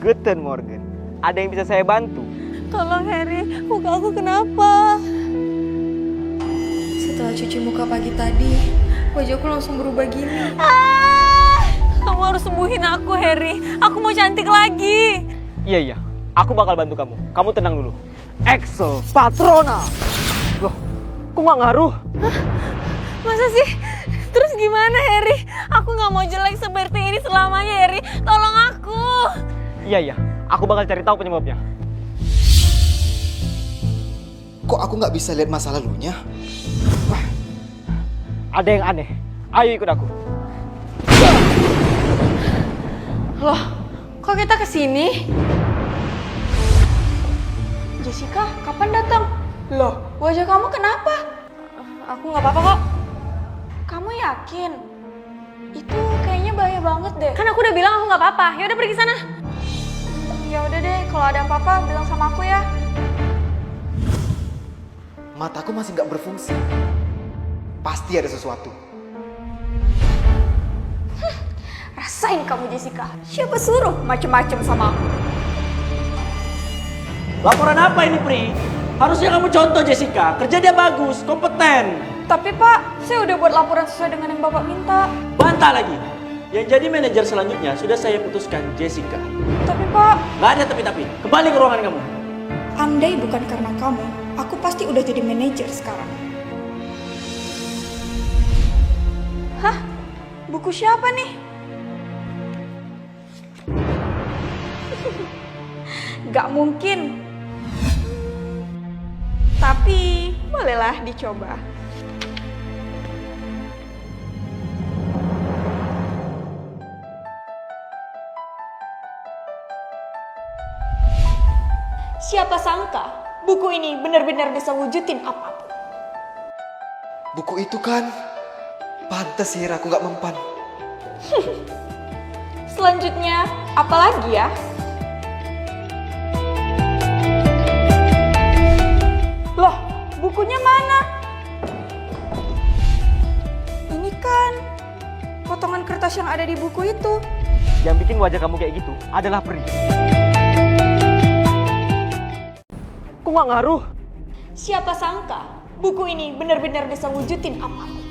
Guten Morgen. Ada yang bisa saya bantu? Tolong Harry, muka aku kenapa? Setelah cuci muka pagi tadi, wajahku langsung berubah gini. Kamu harus sembuhin aku, Harry. Aku mau cantik lagi. Iya, aku bakal bantu kamu. Kamu tenang dulu. Exo Patrona. Loh, kok nggak ngaruh? Masa sih? Terus gimana, Harry? Aku nggak mau jelek seperti ini selamanya, Harry. Tolong aku. Iya, aku bakal cari tahu penyebabnya. Kok aku nggak bisa lihat masa lalunya? Wah, ada yang aneh. Ayo ikut aku. Loh, kok kita kesini? Jessica, kapan datang? Loh, wajah kamu kenapa? Aku nggak apa-apa kok. Kamu yakin? Itu kayaknya bahaya banget deh. Kan aku udah bilang aku nggak apa-apa. Ya udah pergi sana. Ya udah deh, kalau ada apa-apa bilang sama aku ya. Mataku masih nggak berfungsi. Pasti ada sesuatu. Rasain kamu Jessica. Siapa suruh macem-macem sama aku? Laporan apa ini, Pri? Harusnya kamu contoh Jessica. Kerja dia bagus, kompeten. Tapi Pak, saya udah buat laporan sesuai dengan yang Bapak minta. Bantah lagi. Yang jadi manajer selanjutnya sudah saya putuskan Jessica. Tapi Pak, Gak ada tapi-tapi. Kembali ke ruangan kamu. andai bukan karena kamu, aku pasti udah jadi manajer sekarang. Hah? Buku siapa nih? Gak mungkin. Tapi, bolehlah dicoba. Siapa sangka buku ini benar-benar bisa wujudin apapun. Buku itu kan, pantas sihir aku nggak mempan. Selanjutnya, apa lagi ya? Loh, bukunya mana? Ini kan potongan kertas yang ada di buku itu. Yang bikin wajah kamu kayak gitu adalah Pri. Kok nggak ngaruh? Siapa sangka buku ini benar-benar bisa wujudin apapun.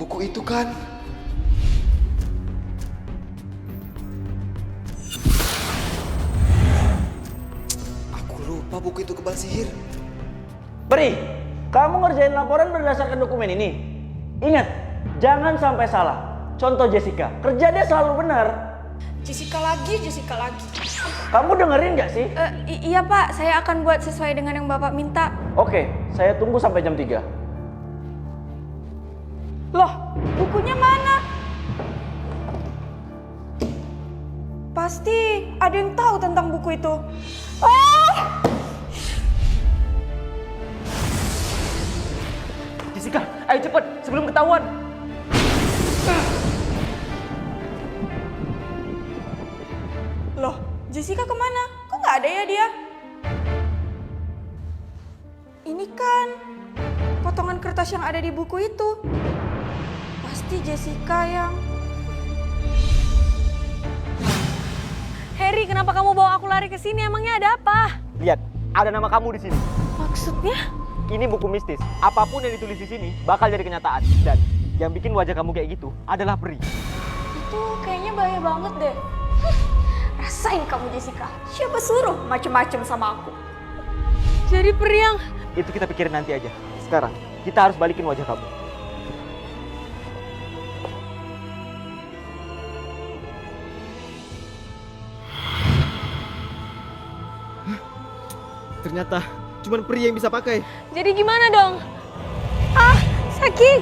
Buku itu kan, aku lupa buku itu kebal sihir. Pri, kamu ngerjain laporan berdasarkan dokumen ini. Ingat, jangan sampai salah. Contoh Jessica, kerja dia selalu benar. Jessica lagi. Kamu dengerin gak sih? Iya Pak, saya akan buat sesuai dengan yang Bapak minta. Oke, saya tunggu sampai jam 3. Loh, bukunya mana? Pasti ada yang tahu tentang buku itu. Jessica, ayo cepet sebelum ketahuan. Loh, Jessica kemana? Kok nggak ada ya dia? Ini kan potongan kertas yang ada di buku itu. Pasti Jessica yang... Harry, kenapa kamu bawa aku lari ke sini? Emangnya ada apa? Lihat, ada nama kamu di sini. Maksudnya? Ini buku mistis. Apapun yang ditulis di sini bakal jadi kenyataan. Dan yang bikin wajah kamu kayak gitu adalah Pri. Itu kayaknya bahaya banget deh. Rasain kamu Jessica. Siapa suruh macem-macem sama aku? Jadi periang. Itu kita pikirin nanti aja. Sekarang, kita harus balikin wajah kamu. Ternyata cuma Pri yang bisa pakai. Jadi gimana dong? Ah, sakit.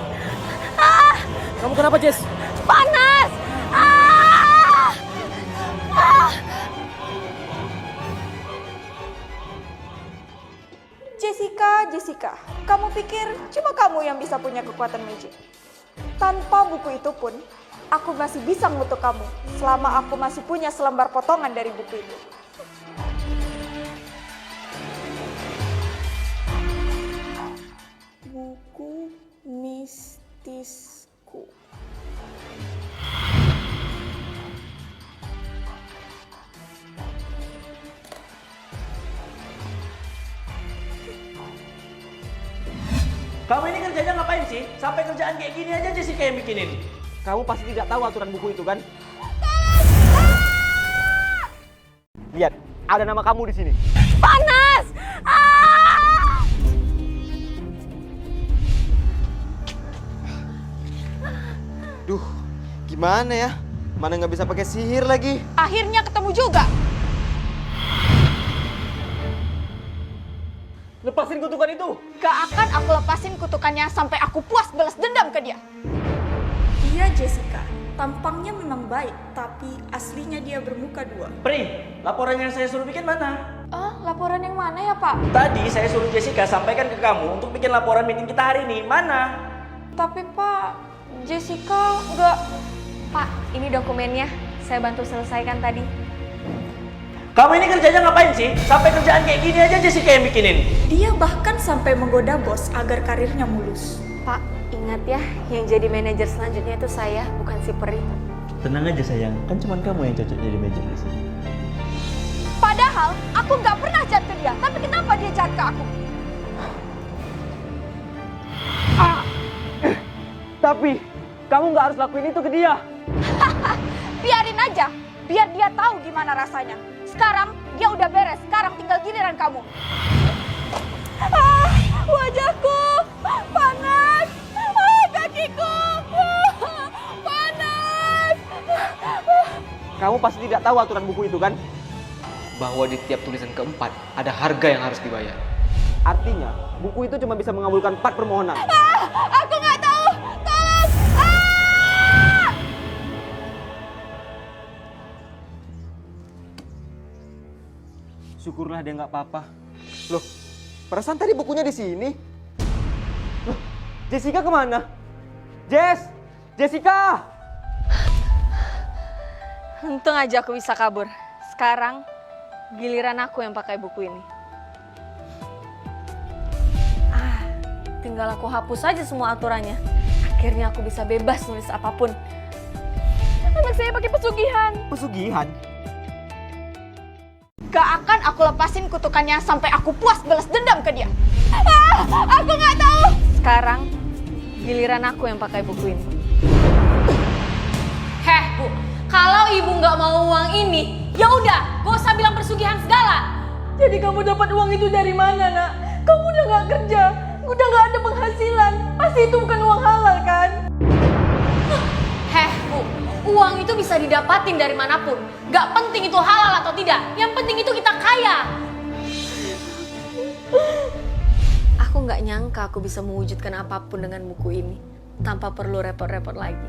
Ah, Kamu kenapa, Jess? panas. Ah, ah. Jessica, kamu pikir cuma kamu yang bisa punya kekuatan magic? Tanpa buku itu pun, aku masih bisa ngutuk kamu selama aku masih punya selembar potongan dari buku itu. Buku mistisku. Kamu ini kerjanya ngapain sih? Sampai kerjaan kayak gini aja Jessica yang bikinin. Kamu pasti tidak tahu aturan buku itu kan? Lihat, ada nama kamu di sini. Panas! Ah! Duh, gimana ya? Mana nggak bisa pakai sihir lagi? Akhirnya ketemu juga. Lepasin kutukan itu. Gak akan aku lepasin kutukannya sampai aku puas balas dendam ke dia. Iya Jessica, tampangnya memang baik, tapi aslinya dia bermuka dua. Pri, laporan yang saya suruh bikin mana? Laporan yang mana ya Pak? Tadi saya suruh Jessica sampaikan ke kamu untuk bikin laporan meeting kita hari ini. Mana? Tapi Pak, Jessica nggak... Pak, ini dokumennya. Saya bantu selesaikan tadi. Kamu ini kerjanya ngapain sih? Sampai kerjaan kayak gini aja Jessica yang bikinin. Dia bahkan sampai menggoda bos agar karirnya mulus. Pak, ingat ya, yang jadi manajer selanjutnya itu saya, bukan si Peri. Tenang aja sayang, kan cuma kamu yang cocok jadi manajer di sini. Padahal aku nggak pernah jahat ke dia, tapi kenapa dia jahat ke aku? Tapi, kamu nggak harus lakuin itu ke dia. Biarin aja, biar dia tahu gimana rasanya. Sekarang dia udah beres, sekarang tinggal giliran kamu. Wajahku panas, kakiku panas. Kamu pasti tidak tahu aturan buku itu kan? Bahwa di tiap tulisan keempat ada harga yang harus dibayar. Artinya, buku itu cuma bisa mengabulkan 4 permohonan. Aku nggak tahu, tolong. Syukurlah dia nggak apa-apa. Loh, perasaan tadi bukunya di sini. Loh, Jessica kemana? Jessica! Untung aja aku bisa kabur. Sekarang, giliran aku yang pakai buku ini. Tinggal aku hapus aja semua aturannya. Akhirnya aku bisa bebas nulis apapun. Anak saya pakai pesugihan. Pesugihan? Gak akan aku lepasin kutukannya sampai aku puas balas dendam ke dia. Aku nggak tahu. Sekarang, giliran aku yang pakai buku ini. Heh, Bu. Kalau Ibu nggak mau uang ini, ya udah, gak usah bilang pesugihan segala. Jadi kamu dapat uang itu dari mana, Nak? Kamu udah gak kerja, udah gak ada penghasilan. Pasti itu bukan uang halal, kan? Heh, Bu. Uang itu bisa didapatin dari manapun. Gak penting itu halal atau tidak. Yang penting itu kita kaya. Aku gak nyangka aku bisa mewujudkan apapun dengan buku ini. Tanpa perlu repot-repot lagi.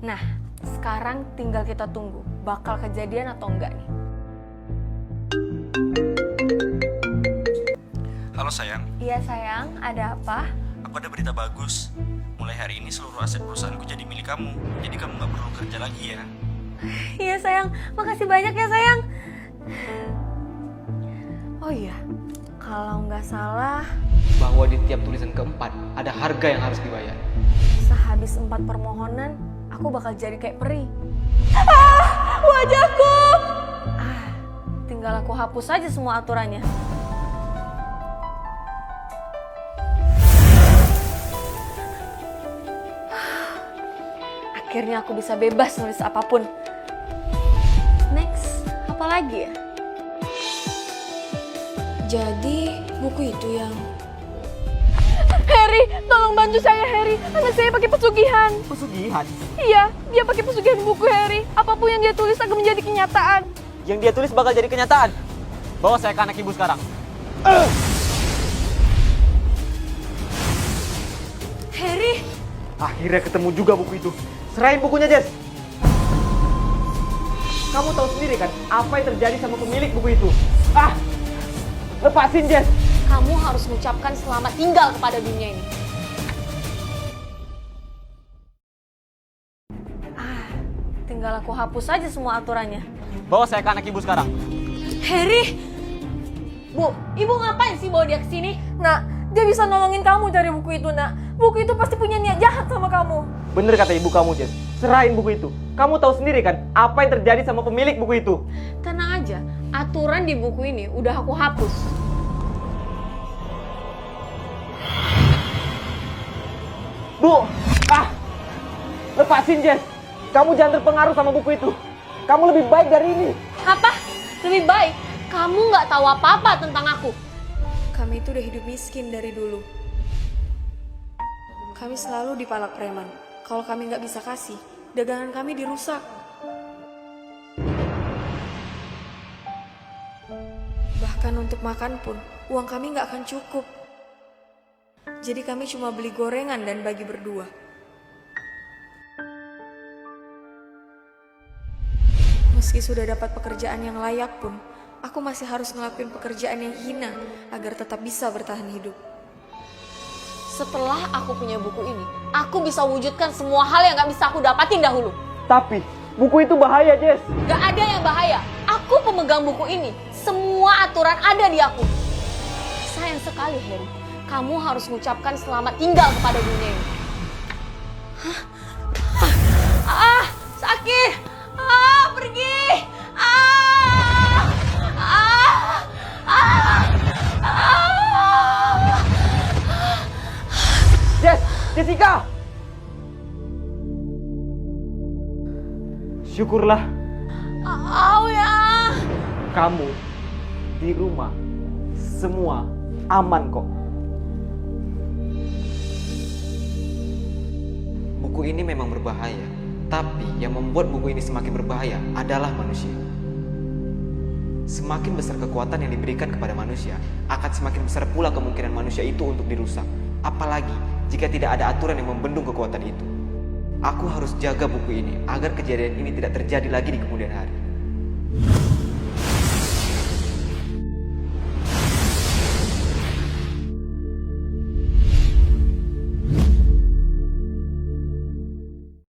Nah, sekarang tinggal kita tunggu. Bakal kejadian atau enggak nih. Halo sayang, Iya sayang, ada apa? aku ada berita bagus. Mulai hari ini seluruh aset perusahaanku jadi milik kamu. Jadi kamu gak perlu kerja lagi ya. Iya sayang, makasih banyak ya sayang. Oh iya, kalau nggak salah Bahwa di tiap tulisan keempat ada harga yang harus dibayar. sehabis 4 permohonan, aku bakal jadi kayak Peri. Wajahku! Tinggal aku hapus aja semua aturannya. Akhirnya aku bisa bebas nulis apapun. Next, apa lagi ya? Jadi, buku itu yang... Harry, tolong bantu saya, Harry. Anak saya pakai pesugihan. Pesugihan? Iya, dia pakai pesugihan buku, Harry. Apapun yang dia tulis akan menjadi kenyataan. Yang dia tulis bakal jadi kenyataan. Bawa saya ke anak ibu sekarang. Harry, Akhirnya ketemu juga buku itu. Serahin bukunya, Jess. Kamu tahu sendiri kan apa yang terjadi sama pemilik buku itu? Lepasin, Jess. kamu harus mengucapkan selamat tinggal kepada dunia ini. Tinggal aku hapus aja semua aturannya. Bawa saya ke anak ibu sekarang. Harry! Bu, ibu ngapain sih bawa dia ke sini? Nak, dia bisa nolongin kamu cari buku itu, Nak. Buku itu pasti punya niat jahat sama kamu. Bener kata ibu kamu, Jess. Serahin buku itu. Kamu tahu sendiri kan apa yang terjadi sama pemilik buku itu. Tenang aja, aturan di buku ini udah aku hapus. Bu! Lepasin, Jess! Kamu jangan terpengaruh sama buku itu. Kamu lebih baik dari ini. Apa? Lebih baik? Kamu nggak tahu apa-apa tentang aku. Kami itu udah hidup miskin dari dulu. Kami selalu dipalak preman. Kalau kami nggak bisa kasih, dagangan kami dirusak. Bahkan untuk makan pun, uang kami nggak akan cukup. Jadi kami cuma beli gorengan dan bagi berdua. Meski sudah dapat pekerjaan yang layak pun, aku masih harus ngelakuin pekerjaan yang hina agar tetap bisa bertahan hidup. Setelah aku punya buku ini, aku bisa wujudkan semua hal yang gak bisa aku dapatin dahulu. Tapi, buku itu bahaya, Jess! Gak ada yang bahaya. Aku pemegang buku ini. Semua aturan ada di aku. Sayang sekali, Harry. Kamu harus mengucapkan selamat tinggal kepada dunia ini. Sakit! Pergi! Jess! Jessica! Syukurlah Ya. kamu di rumah semua aman kok. Buku ini memang berbahaya, tapi yang membuat buku ini semakin berbahaya adalah manusia. Semakin besar kekuatan yang diberikan kepada manusia, akan semakin besar pula kemungkinan manusia itu untuk dirusak. Apalagi jika tidak ada aturan yang membendung kekuatan itu. Aku harus jaga buku ini agar kejadian ini tidak terjadi lagi di kemudian hari.